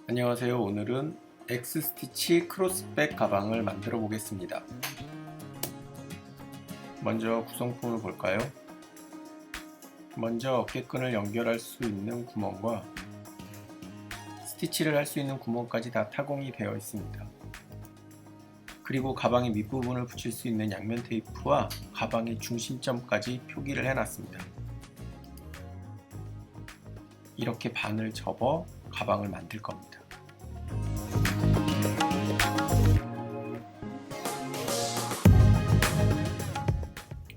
안녕하세요. 오늘은 X스티치 크로스백 가방을 만들어 보겠습니다. 먼저 구성품을 볼까요? 먼저 어깨끈을 연결할 수 있는 구멍과 스티치를 할 수 있는 구멍까지 다 타공이 되어 있습니다. 그리고 가방의 밑부분을 붙일 수 있는 양면 테이프와 가방의 중심점까지 표기를 해놨습니다. 이렇게 반을 접어 가방을 만들 겁니다.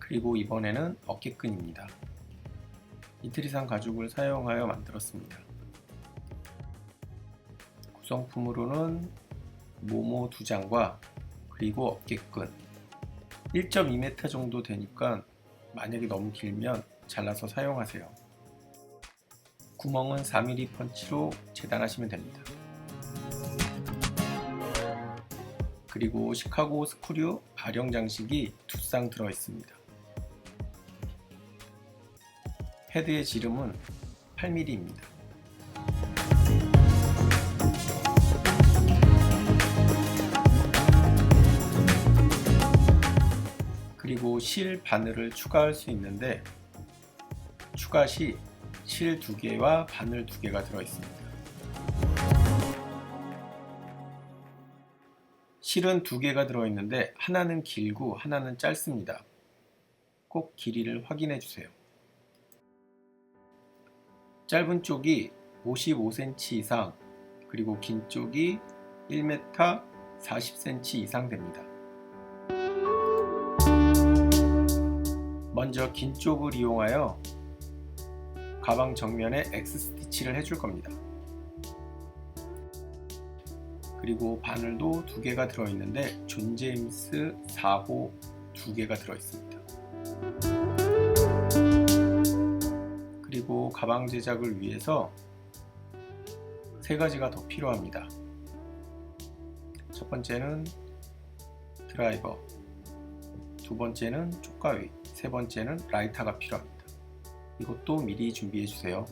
그리고 이번에는 어깨끈입니다. 이태리산 가죽을 사용하여 만들었습니다. 구성품으로는 모모 2장과 그리고 어깨끈 1.2m 정도 되니까 만약에 너무 길면 잘라서 사용하세요. 구멍은 4mm 펀치로 재단하시면 됩니다. 그리고 시카고 스크류 발형 장식이 2쌍 들어 있습니다. 헤드의 지름은 8mm입니다. 그리고 실 바늘을 추가할 수 있는데 추가 시 실 2개와 바늘 2개가 들어 있습니다. 실은 2개가 들어 있는데 하나는 길고 하나는 짧습니다. 꼭 길이를 확인해 주세요. 짧은 쪽이 55cm 이상, 그리고 긴 쪽이 1m 40cm 이상 됩니다. 먼저 긴 쪽을 이용하여 가방 정면에 X스티치를 해줄 겁니다. 그리고 바늘도 2개가 들어있는데 존 제임스 4호 2개가 들어있습니다. 그리고 가방 제작을 위해서 3가지가 더 필요합니다. 첫 번째는 드라이버, 두 번째는 쪽가위, 세 번째는 라이터가 필요합니다. 이것도 미리 준비해 주세요.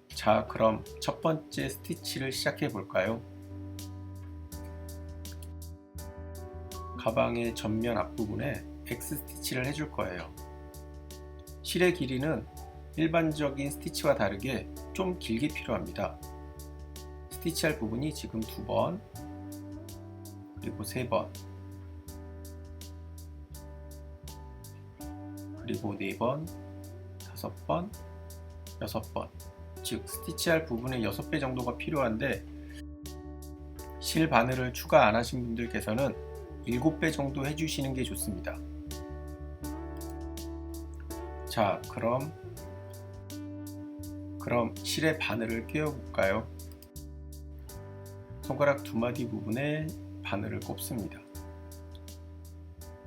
자, 그럼 첫 번째 스티치를 시작해 볼까요? 가방의 전면 앞부분에 X 스티치를 해줄 거예요. 실의 길이는 일반적인 스티치와 다르게 좀 길게 필요합니다. 스티치할 부분이 지금 2번, 그리고 3번, 그리고 4번, 5번, 6번, 즉 스티치할 부분의 6배 정도가 필요한데 실 바늘을 추가 안 하신 분들께서는 7배 정도 해주시는 게 좋습니다. 자, 그럼 실의 바늘을 끼워 볼까요? 손가락 2마디 부분에 바늘을 꼽습니다.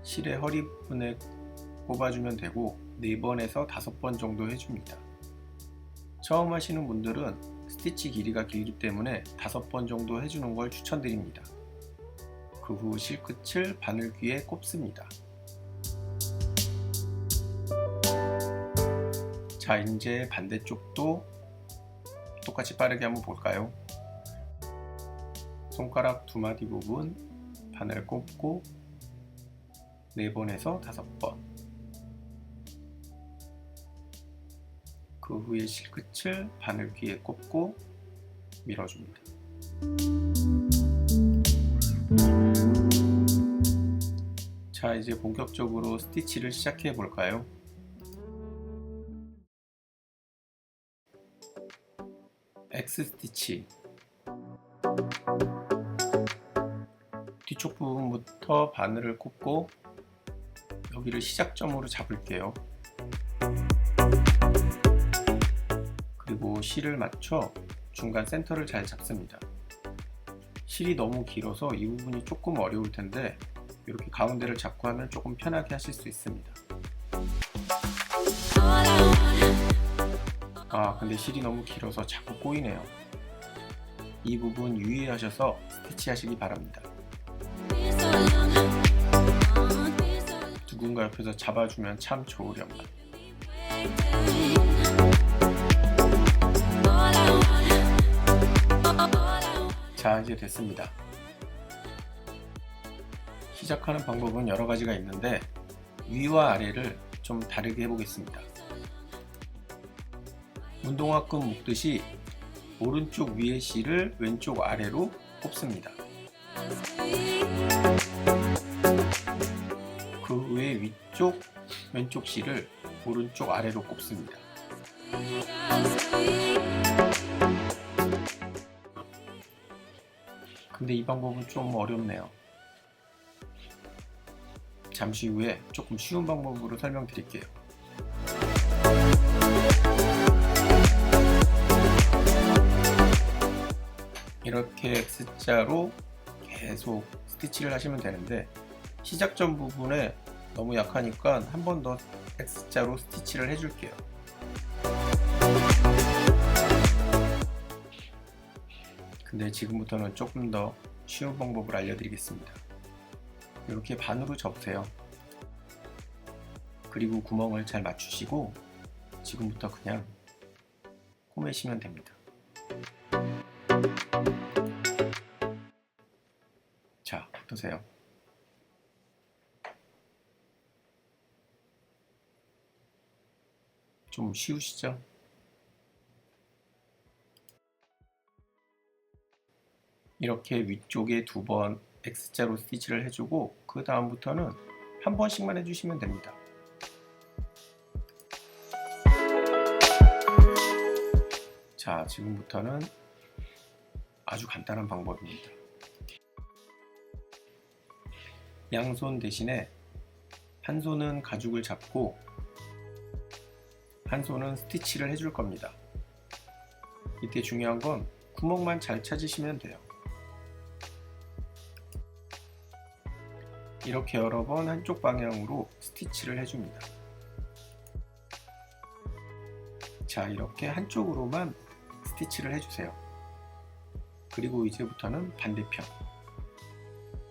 실의 허리 부분에 꼽아주면 되고 4번에서 5번 정도 해줍니다. 처음 하시는 분들은 스티치 길이가 길기 때문에 5번 정도 해주는 걸 추천드립니다. 그 후 실끝을 바늘 귀에 꼽습니다. 자, 이제 반대쪽도 똑같이 빠르게 한번 볼까요? 손가락 2마디 부분 바늘 꼽고 4번에서 5번, 그 후에 실끝을 바늘 귀에 꼽고 밀어줍니다. 자, 이제 본격적으로 스티치를 시작해 볼까요? X 스티치 뒤쪽 부분부터 바늘을 꼽고 여기를 시작점으로 잡을게요. 그리고 실을 맞춰 중간 센터를 잘 잡습니다. 실이 너무 길어서 이 부분이 조금 어려울 텐데 이렇게 가운데를 잡고 하면 조금 편하게 하실 수 있습니다. 근데 실이 너무 길어서 자꾸 꼬이네요. 이 부분 유의하셔서 스티치 하시기 바랍니다. 누군가 옆에서 잡아주면 참 좋으련만. 완성하게 됐습니다. 시작하는 방법은 여러 가지가 있는데 위와 아래를 좀 다르게 해보겠습니다. 운동화끈 묶듯이 오른쪽 위의 실을 왼쪽 아래로 꼽습니다. 그 후에 위쪽 왼쪽 실을 오른쪽 아래로 꼽습니다. 근데 이 방법은 좀 어렵네요. 잠시 후에 조금 쉬운 방법으로 설명드릴게요. 이렇게 X자로 계속 스티치를 하시면 되는데 시작점 부분에 너무 약하니까 한 번 더 X자로 스티치를 해줄게요. 근데 지금부터는 조금 더 쉬운 방법을 알려드리겠습니다. 이렇게 반으로 접으세요. 그리고 구멍을 잘 맞추시고 지금부터 그냥 꼬매시면 됩니다. 자, 어떠세요? 좀 쉬우시죠? 이렇게 위쪽에 2번 X자로 스티치를 해주고 그 다음부터는 한 번씩만 해주시면 됩니다. 자, 지금부터는 아주 간단한 방법입니다. 양손 대신에 한 손은 가죽을 잡고 한 손은 스티치를 해줄 겁니다. 이때 중요한 건 구멍만 잘 찾으시면 돼요. 이렇게 여러 번 한쪽 방향으로 스티치를 해줍니다. 자, 이렇게 한쪽으로만 스티치를 해주세요. 그리고 이제부터는 반대편.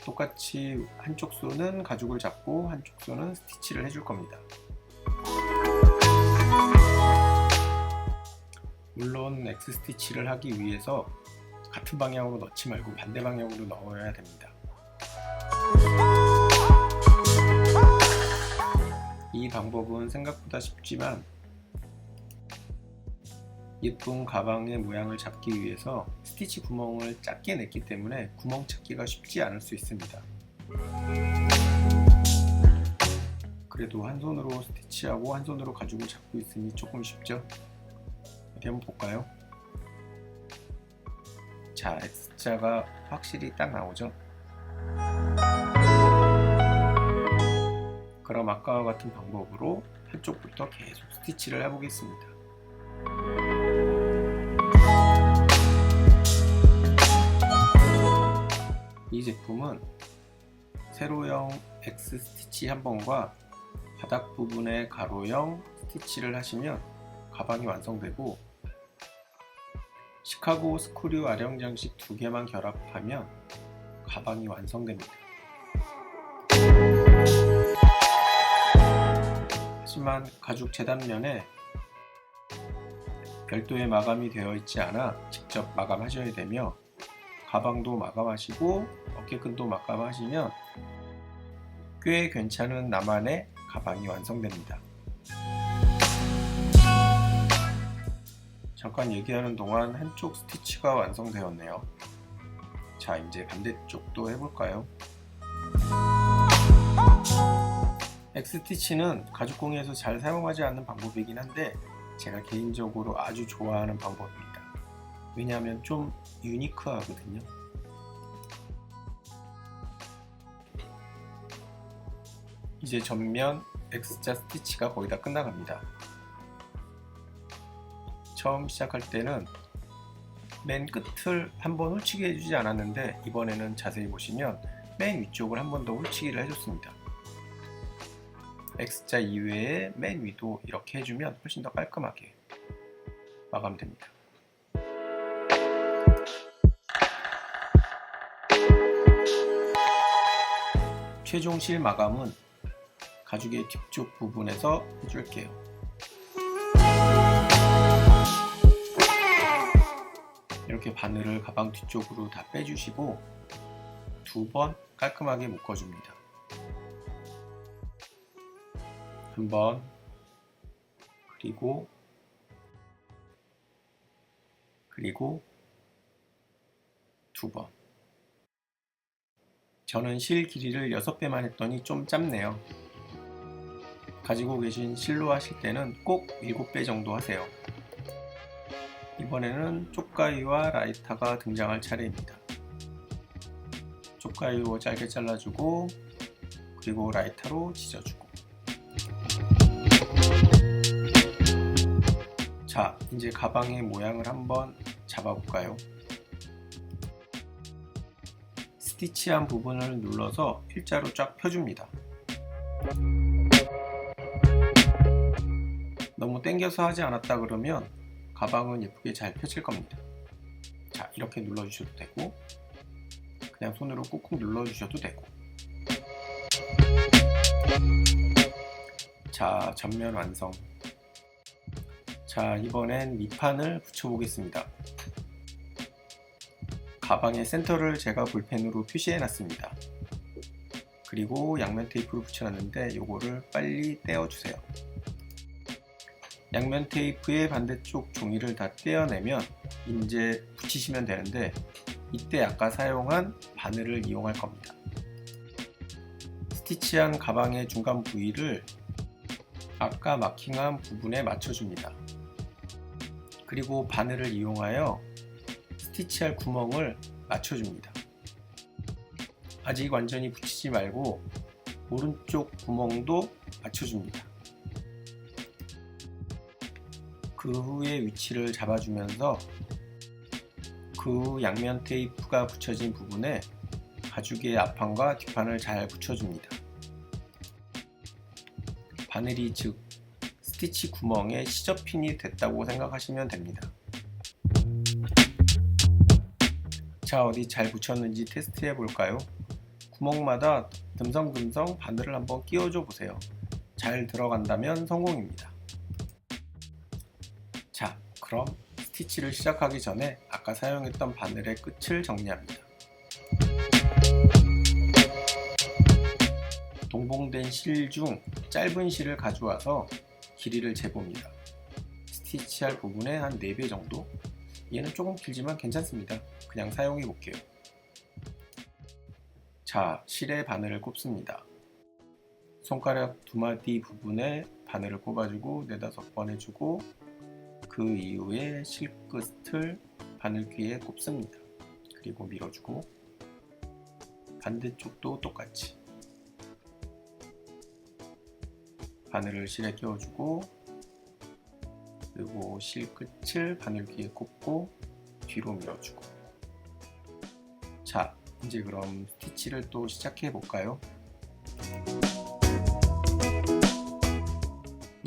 똑같이 한쪽 손은 가죽을 잡고 한쪽 손은 스티치를 해줄 겁니다. 물론 X 스티치를 하기 위해서 같은 방향으로 넣지 말고 반대 방향으로 넣어야 됩니다. 이 방법은 생각보다 쉽지만 예쁜 가방의 모양을 잡기 위해서 스티치 구멍을 작게 냈기 때문에 구멍 찾기가 쉽지 않을 수 있습니다. 그래도 한 손으로 스티치하고 한 손으로 가죽을 잡고 있으니 조금 쉽죠? 어디 한번 볼까요? 자, X자가 확실히 딱 나오죠? 그럼 아까와 같은 방법으로 한쪽부터 계속 스티치를 해보겠습니다. 이 제품은 세로형 X 스티치 한 번과 바닥 부분에 가로형 스티치를 하시면 가방이 완성되고 시카고 스크류 아령 장식 2개만 결합하면 가방이 완성됩니다. 하지만 가죽 재단면에 별도의 마감이 되어 있지 않아 직접 마감하셔야 되며 가방도 마감하시고 어깨끈도 마감하시면 꽤 괜찮은 나만의 가방이 완성됩니다. 잠깐 얘기하는 동안 한쪽 스티치가 완성되었네요. 자, 이제 반대쪽도 해볼까요? X 스티치는 가죽공예에서 잘 사용하지 않는 방법이긴 한데 제가 개인적으로 아주 좋아하는 방법입니다. 왜냐하면 좀 유니크하거든요. 이제 전면 X자 스티치가 거의 다 끝나갑니다. 처음 시작할 때는 맨 끝을 한번 훌치게 해주지 않았는데 이번에는 자세히 보시면 맨 위쪽을 한 번 더 훌치기를 해줬습니다. X자 이외에 맨 위도 이렇게 해주면 훨씬 더 깔끔하게 마감됩니다. 최종 실 마감은 가죽의 뒤쪽 부분에서 해줄게요. 이렇게 이렇게 바늘을 가방 뒤쪽으로 다 빼주시고 2번 깔끔하게 묶어줍니다. 한 번, 그리고 2번. 저는 실 길이를 6배만 했더니 좀 짧네요. 가지고 계신 실로 하실 때는 꼭 7배 정도 하세요. 이번에는 쪽가위와 라이터가 등장할 차례입니다. 쪽가위로 짧게 잘라주고 그리고 라이터로 찢어주고. 자, 이제 가방의 모양을 한번 잡아볼까요? 스티치한 부분을 눌러서 일자로 쫙 펴줍니다. 너무 당겨서 하지 않았다 그러면 가방은 예쁘게 잘 펴질 겁니다. 자, 이렇게 눌러주셔도 되고 그냥 손으로 꾹꾹 눌러주셔도 되고. 자, 전면 완성. 자, 이번엔 밑판을 붙여보겠습니다. 가방의 센터를 제가 볼펜으로 표시해 놨습니다. 그리고 양면 테이프를 붙여놨는데 요거를 빨리 떼어주세요. 양면 테이프의 반대쪽 종이를 다 떼어내면 이제 붙이시면 되는데 이때 아까 사용한 바늘을 이용할 겁니다. 스티치한 가방의 중간 부위를 아까 마킹한 부분에 맞춰줍니다. 그리고 바늘을 이용하여 스티치할 구멍을 맞춰줍니다. 아직 완전히 붙이지 말고 오른쪽 구멍도 맞춰줍니다. 그 후에 위치를 잡아주면서 그 후 양면 테이프가 붙여진 부분에 가죽의 앞판과 뒷판을 잘 붙여줍니다. 바늘이 즉 스티치 구멍에 시접핀이 됐다고 생각하시면 됩니다. 자, 어디 잘 붙였는지 테스트해 볼까요? 구멍마다 듬성듬성 바늘을 한번 끼워줘 보세요. 잘 들어간다면 성공입니다. 자, 그럼 스티치를 시작하기 전에 아까 사용했던 바늘의 끝을 정리합니다. 동봉된 실 중 짧은 실을 가져와서 길이를 재봅니다. 스티치할 부분에 한 4배 정도? 얘는 조금 길지만 괜찮습니다. 그냥 사용해 볼게요. 자, 실에 바늘을 꼽습니다. 손가락 2마디 부분에 바늘을 꼽아주고 4-5번 해주고 그 이후에 실끝을 바늘귀에 꼽습니다. 그리고 밀어주고 반대쪽도 똑같이 바늘을 실에 끼워주고 그리고 실끝을 바늘귀에 꼽고 뒤로 밀어주고. 자, 이제 그럼 스티치를 또 시작해 볼까요?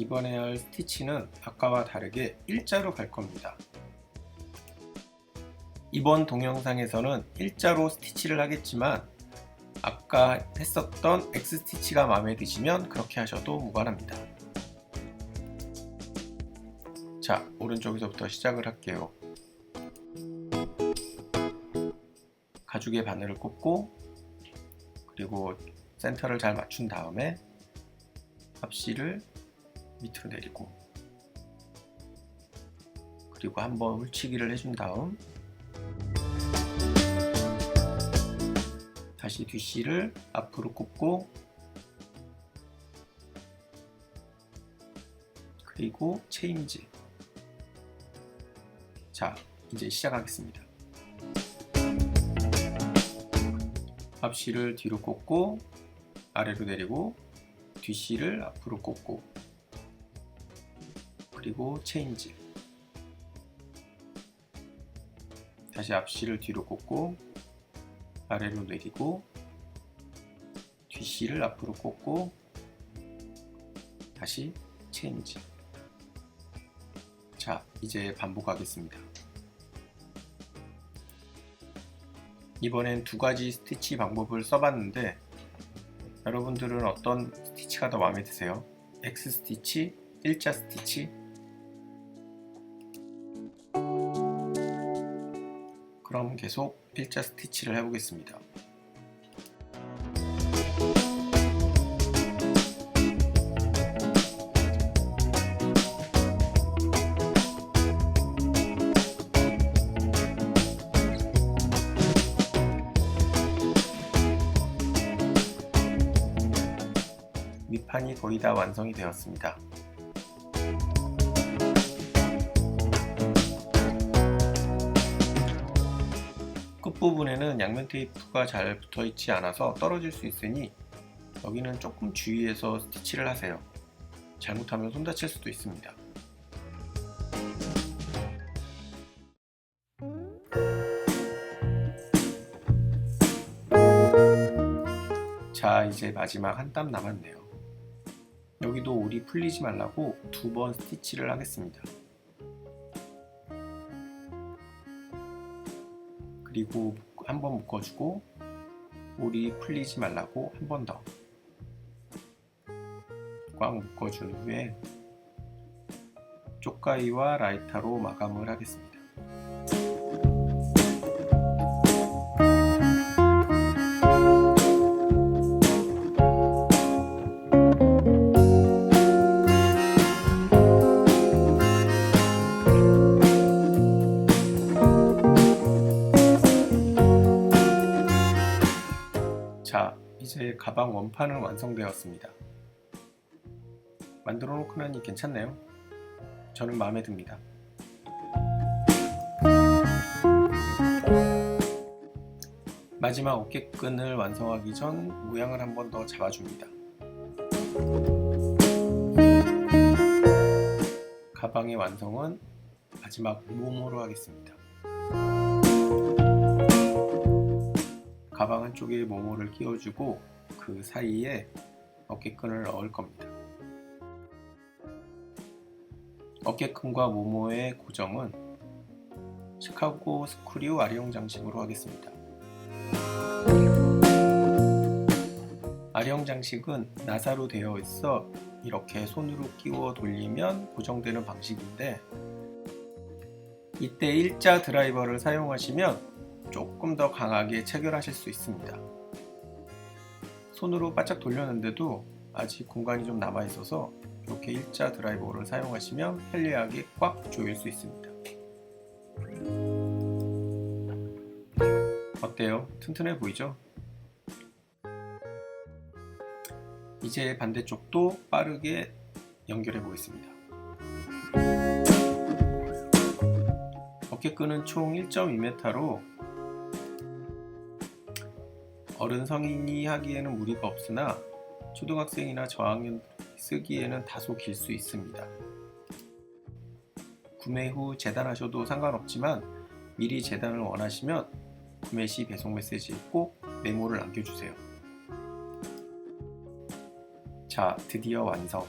이번에 할 스티치는 아까와 다르게 일자로 갈 겁니다. 이번 동영상에서는 일자로 스티치를 하겠지만 아까 했었던 X 스티치가 마음에 드시면 그렇게 하셔도 무관합니다. 자, 오른쪽에서부터 시작을 할게요. 가죽에 바늘을 꼽고 그리고 센터를 잘 맞춘 다음에 앞실을 밑으로 내리고 그리고 한번 훌치기를 해준 다음 다시 뒷실을 앞으로 꼽고 그리고 체인지. 자, 이제 시작하겠습니다. 앞실을 뒤로 꼽고 아래로 내리고 뒷실을 앞으로 꼽고 그리고 체인지. 다시 앞실을 뒤로 꼽고 아래로 내리고 뒷실을 앞으로 꼽고 다시 체인지. 자, 이제 반복하겠습니다. 이번엔 2가지 스티치 방법을 써봤는데 여러분들은 어떤 스티치가 더 마음에 드세요? X 스티치, 일자 스티치? 그럼 계속 일자 스티치를 해보겠습니다. 밑판이 거의 다 완성이 되었습니다. 끝부분에는 양면 테이프가 잘 붙어 있지 않아서 떨어질 수 있으니 여기는 조금 주의해서 스티치를 하세요. 잘못하면 손 다칠 수도 있습니다. 자, 이제 마지막 한 땀 남았네요. 여기도 올이 풀리지 말라고 2번 스티치를 하겠습니다. 그리고 한 번 묶어주고 올이 풀리지 말라고 한 번 더 꽉 묶어준 후에 쪽가위와 라이터로 마감을 하겠습니다. 자, 이제 가방 원판은 완성되었습니다. 만들어 놓고 나니 괜찮네요. 저는 마음에 듭니다. 마지막 어깨끈을 완성하기 전 모양을 한 번 더 잡아줍니다. 가방의 완성은 마지막 모모로 하겠습니다. 가방 한쪽에 모모를 끼워주고 그 사이에 어깨끈을 넣을 겁니다. 어깨끈과 모모의 고정은 시카고 스크류 아리용 장식으로 하겠습니다. 아리용 장식은 나사로 되어 있어 이렇게 손으로 끼워 돌리면 고정되는 방식인데, 이때 일자 드라이버를 사용하시면 조금 더 강하게 체결하실 수 있습니다. 손으로 바짝 돌렸는데도 아직 공간이 좀 남아 있어서 이렇게 일자 드라이버를 사용하시면 편리하게 꽉 조일 수 있습니다. 어때요? 튼튼해 보이죠? 이제 반대쪽도 빠르게 연결해 보겠습니다. 어깨끈은 총 1.2m로 어른 성인이 하기에는 무리가 없으나 초등학생이나 저학년 쓰기에는 다소 길 수 있습니다. 구매 후 재단하셔도 상관없지만 미리 재단을 원하시면 구매 시 배송 메시지에 꼭 메모를 남겨주세요. 자, 드디어 완성!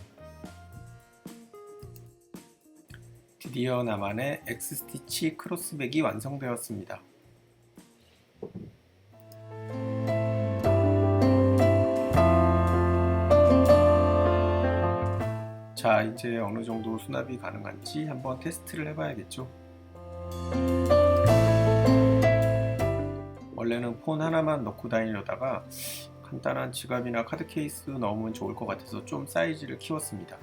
드디어 나만의 X스티치 크로스백이 완성되었습니다. 자, 이제 어느 정도 수납이 가능한지 한번 테스트를 해봐야겠죠. 원래는 폰 하나만 넣고 다니려다가 간단한 지갑이나 카드 케이스 넣으면 좋을 것 같아서 좀 사이즈를 키웠습니다.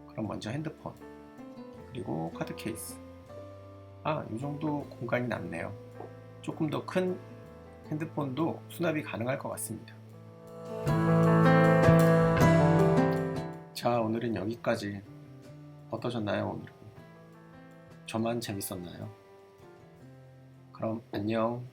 그럼 먼저 핸드폰, 그리고 카드 케이스. 이 정도 공간이 남네요. 조금 더 큰 핸드폰도 수납이 가능할 것 같습니다. 자, 오늘은 여기까지. 어떠셨나요, 오늘은? 저만 재밌었나요? 그럼 안녕.